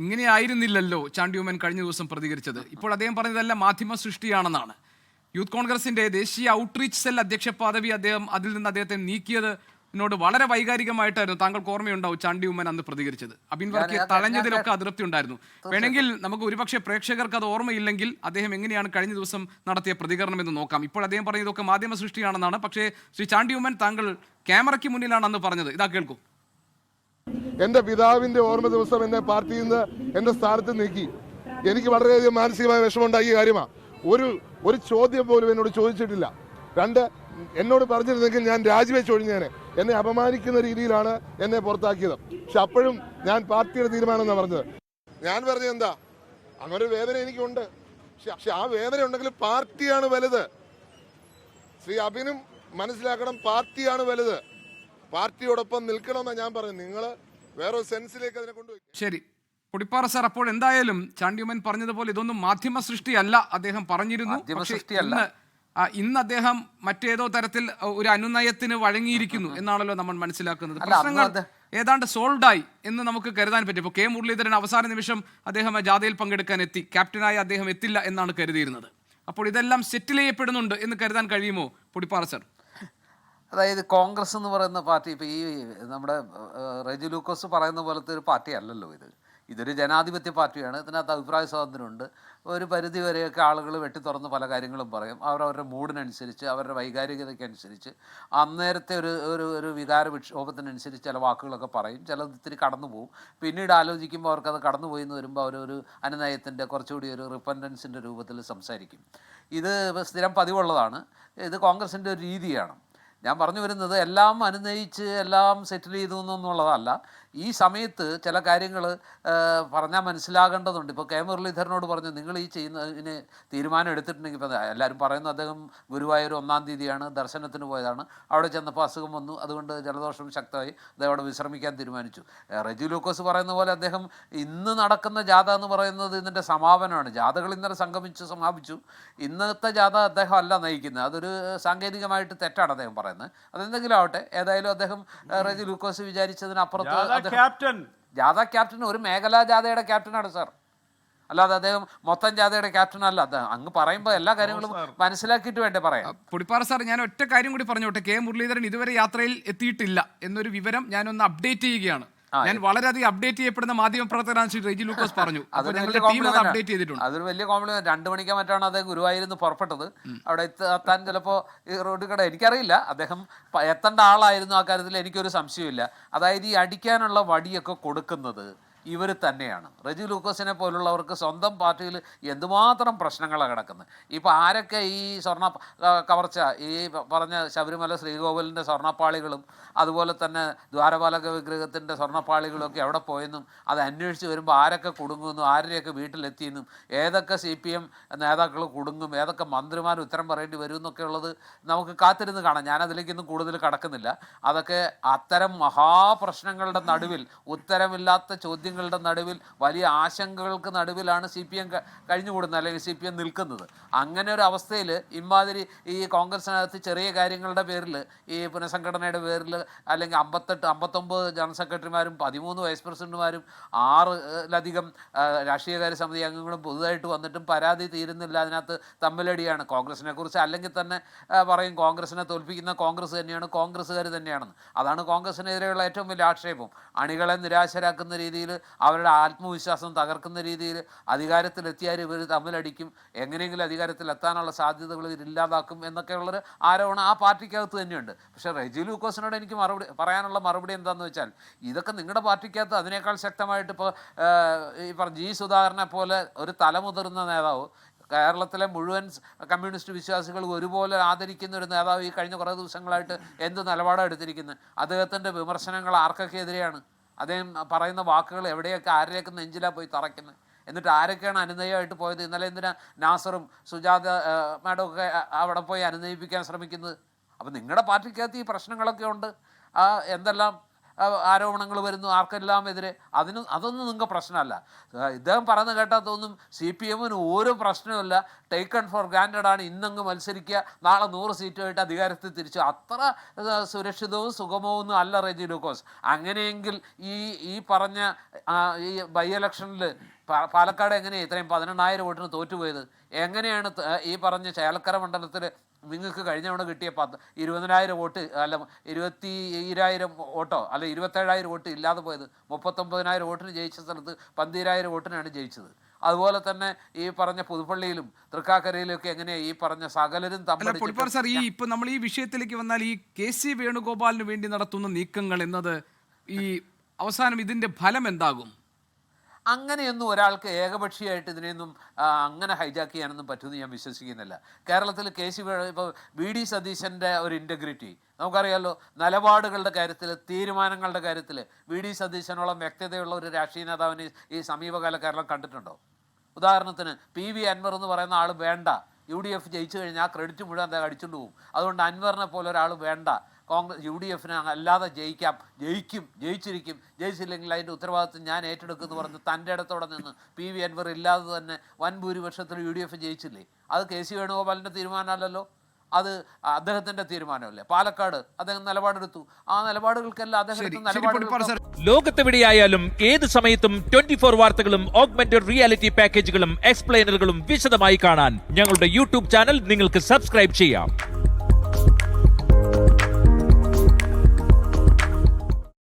ഇങ്ങനെയായിരുന്നില്ലല്ലോ ചാണ്ടി ഉമ്മൻ കഴിഞ്ഞ ദിവസം പ്രതികരിച്ചത്. ഇപ്പോൾ അദ്ദേഹം പറഞ്ഞതെല്ലാം മാധ്യമ സൃഷ്ടിയാണെന്നാണ്. യൂത്ത് കോൺഗ്രസിന്റെ ദേശീയ ഔട്ട്റീച്ച് സെൽ അധ്യക്ഷ പദവി അതിൽ നിന്ന് അദ്ദേഹത്തെ നീക്കിയത് ോട് വളരെ വൈകാരികമായിട്ടായിരുന്നു. താങ്കൾക്ക് ഓർമ്മയുണ്ടാവും ചാണ്ടി ഉമ്മൻ അന്ന് പ്രതികരിച്ചത്. അബിൻ വർക്കിയെ തഴഞ്ഞതിലൊക്കെ അതൃപ്തി ഉണ്ടായിരുന്നു. വേണമെങ്കിൽ നമുക്ക് ഒരുപക്ഷെ പ്രേക്ഷകർക്ക് അത് ഓർമ്മയില്ലെങ്കിൽ അദ്ദേഹം എങ്ങനെയാണ് കഴിഞ്ഞ ദിവസം നടത്തിയ പ്രതികരണം എന്ന് നോക്കാം. ഇപ്പോൾ അദ്ദേഹം പറഞ്ഞതൊക്കെ മാധ്യമ സൃഷ്ടിയാണെന്നാണ്. പക്ഷേ ശ്രീ ചാണ്ടി ഉമ്മൻ താങ്കൾ ക്യാമറയ്ക്ക് മുന്നിലാണ് അന്ന് പറഞ്ഞത്. ഇതാ കേൾക്കൂ. എന്റെ പിതാവിന്റെ ഓർമ്മ ദിവസം എന്നെ പാർട്ടിയിൽ നിന്ന് എന്റെ സ്ഥാനത്ത് നീക്കി. എനിക്ക് വളരെയധികം മാനസികമായ വിഷമമുണ്ടാക്കിയ കാര്യമാണ്. ഒരു ചോദ്യം പോലും എന്നോട് ചോദിച്ചിട്ടില്ല. രണ്ട്, എന്നോട് പറഞ്ഞിരുന്നെങ്കിൽ ഞാൻ രാജിവെച്ച് ഒഴിഞ്ഞേനെ. എന്നെ അപമാനിക്കുന്ന രീതിയിലാണ് എന്നെ പുറത്താക്കിയത്. പക്ഷെ അപ്പോഴും ഞാൻ പാർട്ടിയുടെ തീരുമാനം എന്നാണ് പറഞ്ഞത്. ഞാൻ പറഞ്ഞത് എന്താ, അങ്ങനെ ഒരു വേദന എനിക്കുണ്ട്. പക്ഷെ ആ വേദന ഉണ്ടെങ്കിൽ പാർട്ടിയാണ് വലുത്. ശ്രീ അബിനും മനസ്സിലാക്കണം, പാർട്ടിയാണ് വലുത്. പാർട്ടിയോടൊപ്പം നിൽക്കണമെന്നാണ് ഞാൻ പറഞ്ഞത്. നിങ്ങൾ വേറൊരു സെൻസിലേക്ക് അതിനെ കൊണ്ടുപോയി. ശരി പൊടിപ്പാറ സാർ, അപ്പോൾ എന്തായാലും ചാണ്ടി ഉമ്മൻ പറഞ്ഞതുപോലെ ഇതൊന്നും മാധ്യമ സൃഷ്ടിയല്ല. അദ്ദേഹം പറഞ്ഞിരുന്നു. ഇന്ന് അദ്ദേഹം മറ്റേതോ തരത്തിൽ ഒരു അനുനയത്തിന് വഴങ്ങിയിരിക്കുന്നു എന്നാണല്ലോ നമ്മൾ മനസ്സിലാക്കുന്നത്. പ്രശ്നങ്ങൾ ഏതാണ്ട് സോൾവ് ആയി എന്ന് നമുക്ക് കരുതാൻ പറ്റും. ഇപ്പോൾ കെ മുരളീധരൻ അവസാന നിമിഷം അദ്ദേഹം ജാഥയിൽ പങ്കെടുക്കാൻ എത്തി. ക്യാപ്റ്റനായി അദ്ദേഹം എത്തില്ല എന്നാണ് കരുതിയിരുന്നത്. അപ്പോൾ ഇതെല്ലാം സെറ്റിൽ ചെയ്യപ്പെടുന്നുണ്ട് എന്ന് കരുതാൻ കഴിയുമോ പൊടിപ്പാറ സാർ? അതായത് കോൺഗ്രസ് എന്ന് പറയുന്ന പാർട്ടി ഇപ്പോൾ ഈ നമ്മുടെ റെജി ലൂക്കോസ് പറയുന്ന പോലത്തെ ഒരു പാർട്ടി അല്ലല്ലോ ഇതൊരു ജനാധിപത്യ പാർട്ടിയാണ്. ഇതിനകത്ത് അഭിപ്രായ സ്വാതന്ത്ര്യമുണ്ട്. ഒരു പരിധി വരെയൊക്കെ ആളുകൾ വെട്ടിത്തുറന്ന് പല കാര്യങ്ങളും പറയും. അവരവരുടെ മൂഡിനനുസരിച്ച്, അവരുടെ വൈകാരികതയ്ക്കനുസരിച്ച്, അന്നേരത്തെ ഒരു വികാര വിക്ഷോഭത്തിനനുസരിച്ച് ചില വാക്കുകളൊക്കെ പറയും. ചിലത് ഇത്തിരി കടന്നു പോകും. പിന്നീട് ആലോചിക്കുമ്പോൾ അവർക്കത് കടന്നുപോയി എന്ന് വരുമ്പോൾ അവരൊരു അനുനയത്തിൻ്റെ കുറച്ചുകൂടി ഒരു റിപ്പൻഡൻസിൻ്റെ രൂപത്തിൽ സംസാരിക്കും. ഇത് സ്ഥിരം പതിവുള്ളതാണ്. ഇത് കോൺഗ്രസിൻ്റെ ഒരു രീതിയാണ്. ഞാൻ പറഞ്ഞു വരുന്നത് എല്ലാം അനുനയിച്ച് എല്ലാം സെറ്റിൽ ചെയ്തു എന്നുള്ളതല്ല. ഈ സമയത്ത് ചില കാര്യങ്ങൾ പറഞ്ഞാൽ മനസ്സിലാകേണ്ടതുണ്ട്. ഇപ്പോൾ കെ മുരളീധരനോട് പറഞ്ഞു, നിങ്ങൾ ഈ ചെയ്യുന്നതിന് തീരുമാനം എടുത്തിട്ടുണ്ടെങ്കിൽ, ഇപ്പോൾ എല്ലാവരും പറയുന്നു അദ്ദേഹം ഗുരുവായൂർ 1-ാം തീയതിയാണ് ദർശനത്തിന് പോയതാണ്. അവിടെ ചെന്നപ്പോൾ അസുഖം വന്നു, അതുകൊണ്ട് ജലദോഷം ശക്തമായി അദ്ദേഹം അവിടെ വിശ്രമിക്കാൻ തീരുമാനിച്ചു. റെജി ലൂക്കോസ് പറയുന്ന പോലെ അദ്ദേഹം ഇന്ന് നടക്കുന്ന ജാഥ എന്ന് പറയുന്നത് ഇതിൻ്റെ സമാപനമാണ്. ജാഥകൾ ഇന്നലെ സമാപിച്ചു. ഇന്നത്തെ ജാഥ അദ്ദേഹം അല്ല നയിക്കുന്നത്. അതൊരു സാങ്കേതികമായിട്ട് തെറ്റാണ് അദ്ദേഹം പറയുന്നത്. അതെന്തെങ്കിലും ആവട്ടെ, ഏതായാലും അദ്ദേഹം റെജി ലൂക്കോസ് വിചാരിച്ചതിനപ്പുറത്ത് ജാഥ ക്യാപ്റ്റൻ ഒരു മേഖലാ ജാഥയുടെ ക്യാപ്റ്റനാണ് സാർ. അല്ലാതെ അദ്ദേഹം മൊത്തം ജാഥയുടെ ക്യാപ്റ്റൻ അല്ല. അങ്ങ് പറയുമ്പോൾ എല്ലാ കാര്യങ്ങളും മനസ്സിലാക്കിയിട്ട് വേണ്ടേ പറയാം. പൊടിപ്പാറ സാർ, ഞാൻ ഒറ്റ കാര്യം കൂടി പറഞ്ഞോട്ടെ. കെ മുരളീധരൻ ഇതുവരെ യാത്രയിൽ എത്തിയിട്ടില്ല എന്നൊരു വിവരം ഞാനൊന്ന് അപ്ഡേറ്റ് ചെയ്യുകയാണ്. ഞാൻ വളരെയധികം അപ്ഡേറ്റ് ചെയ്യപ്പെടുന്ന മാധ്യമപ്രവർത്തകരാണ് ശ്രീ റെജി ലൂക്കോസ് പറഞ്ഞു. അപ്ഡേറ്റ് ചെയ്തിട്ടുണ്ട്. അതൊരു വലിയ കോംപ്ലിമെന്റ്. 2 മണിക്ക് മറ്റാണ് അദ്ദേഹം ഗുരുവായൂരിൽ പുറപ്പെട്ടത്. അവിടെ എത്താൻ ചിലപ്പോൾ ഈ റോഡ് കട എനിക്കറിയില്ല. അദ്ദേഹം എത്തേണ്ട ആളായിരുന്നു. ആ കാര്യത്തിൽ എനിക്കൊരു സംശയമില്ല. അതായത് ഈ അടിക്കാനുള്ള വടിയൊക്കെ കൊടുക്കുന്നത് ഇവർ തന്നെയാണ്. റെജി ലൂക്കോസിനെ പോലുള്ളവർക്ക് സ്വന്തം പാർട്ടിയിൽ എന്തുമാത്രം പ്രശ്നങ്ങളാണ് കിടക്കുന്നത്. ഇപ്പോൾ ആരൊക്കെ ഈ സ്വർണ്ണ കവർച്ച, ഈ പറഞ്ഞ ശബരിമല ശ്രീകോവിലിൻ്റെ സ്വർണ്ണപ്പാളികളും അതുപോലെ തന്നെ ദ്വാരപാലക വിഗ്രഹത്തിൻ്റെ സ്വർണ്ണപ്പാളികളൊക്കെ എവിടെ പോയെന്നും അത് അന്വേഷിച്ച് വരുമ്പോൾ ആരൊക്കെ കുടുങ്ങുമെന്നും ആരുടെയൊക്കെ വീട്ടിലെത്തിയെന്നും ഏതൊക്കെ CPM നേതാക്കൾ കുടുങ്ങും, ഏതൊക്കെ മന്ത്രിമാർ ഉത്തരം പറയേണ്ടി വരും എന്നൊക്കെ ഉള്ളത് നമുക്ക് കാത്തിരുന്ന് കാണാം. ഞാനതിലേക്കൊന്നും കൂടുതൽ കടക്കുന്നില്ല. അതൊക്കെ അത്തരം മഹാപ്രശ്നങ്ങളുടെ നടുവിൽ, ഉത്തരമില്ലാത്ത ചോദ്യങ്ങൾ നടുവിൽ, വലിയ ആശങ്കകൾക്ക് നടുവിലാണ് CPM കഴിഞ്ഞുകൂടുന്നത്, അല്ലെങ്കിൽ CPM നിൽക്കുന്നത്. അങ്ങനെ ഒരു അവസ്ഥയിൽ ഇമാതിരി ഈ കോൺഗ്രസിനകത്ത് ചെറിയ കാര്യങ്ങളുടെ പേരിൽ, ഈ പുനഃസംഘടനയുടെ പേരിൽ, അല്ലെങ്കിൽ 59 ജനറൽ സെക്രട്ടറിമാരും 13 വൈസ് പ്രസിഡന്റുമാരും 6-ലധികം രാഷ്ട്രീയകാര്യ സമിതി അംഗങ്ങളും പുതുതായിട്ട് വന്നിട്ടും പരാതി തീരുന്നില്ല. അതിനകത്ത് തമ്മിലടിയാണ് കോൺഗ്രസിനെ കുറിച്ച്. അല്ലെങ്കിൽ തന്നെ പറയും കോൺഗ്രസിനെ തോൽപ്പിക്കുന്ന കോൺഗ്രസ് തന്നെയാണ്, കോൺഗ്രസ്സുകാർ തന്നെയാണെന്ന്. അതാണ് കോൺഗ്രസിനെതിരെയുള്ള ഏറ്റവും വലിയ ആക്ഷേപം. അണികളെ നിരാശരാക്കുന്ന രീതിയിൽ, അവരുടെ ആത്മവിശ്വാസം തകർക്കുന്ന രീതിയിൽ അധികാരത്തിലെത്തിയാൽ ഇവർ തമ്മിലടിക്കും, എങ്ങനെയെങ്കിലും അധികാരത്തിലെത്താനുള്ള സാധ്യതകൾ ഇല്ലാതാക്കും എന്നൊക്കെയുള്ളൊരു ആരോപണം ആ പാർട്ടിക്കകത്ത് തന്നെയുണ്ട്. പക്ഷേ റെജി ലൂക്കോസിനോട് എനിക്ക് പറയാനുള്ള മറുപടി എന്താണെന്ന് വെച്ചാൽ, ഇതൊക്കെ നിങ്ങളുടെ പാർട്ടിക്കകത്ത് അതിനേക്കാൾ ശക്തമായിട്ട് ഇപ്പോൾ ഈ G. സുധാകരനെ പോലെ ഒരു തലമുതിർന്ന നേതാവ്, കേരളത്തിലെ മുഴുവൻ കമ്മ്യൂണിസ്റ്റ് വിശ്വാസികൾ ഒരുപോലെ ആദരിക്കുന്ന ഒരു നേതാവ് ഈ കഴിഞ്ഞ കുറേ ദിവസങ്ങളായിട്ട് എന്ത് നിലപാടാണ് എടുത്തിരിക്കുന്നത്? അദ്ദേഹത്തിൻ്റെ വിമർശനങ്ങൾ ആർക്കൊക്കെ എതിരെയാണ്? അദ്ദേഹം പറയുന്ന വാക്കുകൾ എവിടെയൊക്കെ ആരുടെയൊക്കെ നെഞ്ചിലാണ് പോയി തറയ്ക്കുന്നത്? എന്നിട്ട് ആരൊക്കെയാണ് അനുനയമായിട്ട് പോയത്? ഇന്നലെ എന്തിനാ നാസറും സുജാത മാഡമൊക്കെ അവിടെ പോയി അനുനയിപ്പിക്കാൻ ശ്രമിക്കുന്നത്? അപ്പോൾ നിങ്ങളുടെ പാർട്ടിക്കകത്ത് ഈ പ്രശ്നങ്ങളൊക്കെ ഉണ്ട്. എന്തെല്ലാം ആരോപണങ്ങൾ വരുന്നു, ആർക്കെല്ലാം എതിരെ. അതൊന്നും നിങ്ങൾക്ക് പ്രശ്നമല്ല. ഇദ്ദേഹം പറഞ്ഞു കേട്ടാത്തൊന്നും CPM-ന് ഒരു പ്രശ്നമില്ല. ടേക്കൺ ഫോർ ഗ്രാൻഡഡ് ആണ്. ഇന്നങ്ങ് മത്സരിക്കുക, നാളെ 100 സീറ്റുമായിട്ട് അധികാരത്തിൽ തിരിച്ചു. അത്ര സുരക്ഷിതവും സുഗമവും ഒന്നും അല്ല റെജി ലൂക്കോസ്. അങ്ങനെയെങ്കിൽ ഈ പറഞ്ഞ ഈ ബൈ ഇലക്ഷനിൽ പാലക്കാട് എങ്ങനെയാണ് ഇത്രയും 18,000 വോട്ടിന് തോറ്റുപോയത്? എങ്ങനെയാണ് ഈ പറഞ്ഞ ചേലക്കര മണ്ഡലത്തിൽ നിങ്ങൾക്ക് കഴിഞ്ഞ തവണ കിട്ടിയ 20,000 വോട്ട് അല്ല 22,000 വോട്ടോ അല്ല 27,000 വോട്ട് ഇല്ലാതെ പോയത്? 39,000 വോട്ടിന് ജയിച്ച സ്ഥലത്ത് 12,000 വോട്ടിനാണ് ജയിച്ചത്. അതുപോലെ തന്നെ ഈ പറഞ്ഞ പുതുപ്പള്ളിയിലും തൃക്കാക്കരയിലും ഒക്കെ എങ്ങനെയാണ് ഈ പറഞ്ഞ സകലരും പൊടിപ്പാർ സാർ, ഇപ്പൊ നമ്മൾ ഈ വിഷയത്തിലേക്ക് വന്നാൽ ഈ KC വേണുഗോപാലിന് വേണ്ടി നടത്തുന്ന നീക്കങ്ങൾ എന്നത് ഈ അവസാനം ഇതിന്റെ ഫലം എന്താകും? അങ്ങനെയൊന്നും ഒരാൾക്ക് ഏകപക്ഷീയമായിട്ട് ഇതിനെയൊന്നും അങ്ങനെ ഹൈജാക്ക് ചെയ്യാനൊന്നും പറ്റുമെന്ന് ഞാൻ വിശ്വസിക്കുന്നില്ല. കേരളത്തിൽ ഇപ്പോൾ VD സതീശൻ്റെ ഒരു ഇൻറ്റഗ്രിറ്റി നമുക്കറിയാമല്ലോ. നിലപാടുകളുടെ കാര്യത്തിൽ, തീരുമാനങ്ങളുടെ കാര്യത്തിൽ VD സതീശനോളം വ്യക്തതയുള്ള ഒരു രാഷ്ട്രീയ നേതാവിനെ ഈ സമീപകാല കേരളം കണ്ടിട്ടുണ്ടോ? ഉദാഹരണത്തിന് PV അൻവർ എന്ന് പറയുന്ന ആൾ വേണ്ട. UDF ജയിച്ചു കഴിഞ്ഞാൽ ആ ക്രെഡിറ്റ് മുഴുവൻ അദ്ദേഹം അടിച്ചുകൊണ്ട് പോകും. അതുകൊണ്ട് അൻവറിനെ പോലെ ഒരാൾ വേണ്ട. UDF-ന് അല്ലാതെ ജയിച്ചിരിക്കും, ജയിച്ചില്ലെങ്കിൽ അതിൻ്റെ ഉത്തരവാദിത്വം ഞാൻ ഏറ്റെടുക്കുമെന്ന് പറഞ്ഞ് തൻ്റെ ഇടത്തോടെ നിന്ന് PV അൻവർ ഇല്ലാതെ തന്നെ വൻ ഭൂരിപക്ഷത്തിൽ UDF ജയിച്ചില്ലേ? അത് KC വേണുഗോപാലിൻ്റെ തീരുമാനമല്ലല്ലോ, അത് അദ്ദേഹത്തിൻ്റെ തീരുമാനമല്ലേ. പാലക്കാട് അദ്ദേഹം നിലപാടെടുത്തു. ആ നിലപാടുകൾക്കെല്ലാം അദ്ദേഹം ലോകത്തെവിടെയായാലും ഏത് സമയത്തും 24 വാർത്തകളും ഓഗ്മെന്റഡ് റിയാലിറ്റി പാക്കേജുകളും എക്സ്പ്ലെയിനറുകളും വിശദമായി കാണാൻ ഞങ്ങളുടെ YouTube ചാനൽ നിങ്ങൾക്ക് സബ്സ്ക്രൈബ് ചെയ്യാം.